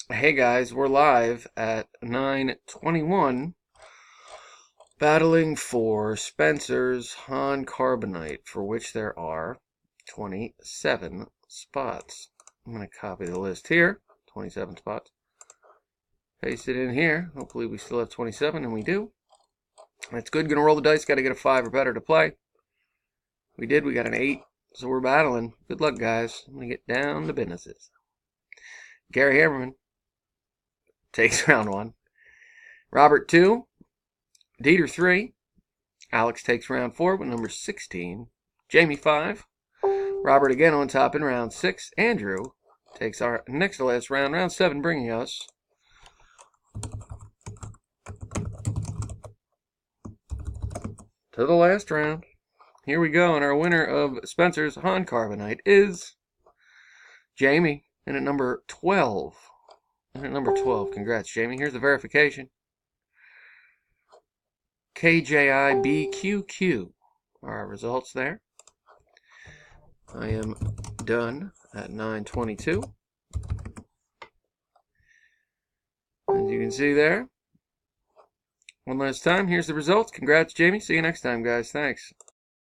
Hey guys, we're live at 9:21, battling for Spencer's Han Carbonite, for which there are 27 spots. I'm going to copy the list here, 27 spots. Paste it in here. Hopefully we still have 27, and we do. That's good. Going to roll the dice. Got to get a 5 or better to play. We did. We got an 8, so we're battling. Good luck, guys. I'm going to get down to businesses. Gary Hammerman takes round 1. Robert 2. Dieter 3. Alex takes round 4 with number 16. Jamie 5. Robert again on top in round 6. Andrew takes our next to last round, round 7, bringing us to the last round. Here we go, and our winner of Spencer's Han Carbonite is Jamie, and at number 12. Congrats, Jamie. Here's the verification. KJIBQQ are our results there. I am done at 9:22. As you can see there. One last time, here's the results. Congrats, Jamie. See you next time, guys. Thanks.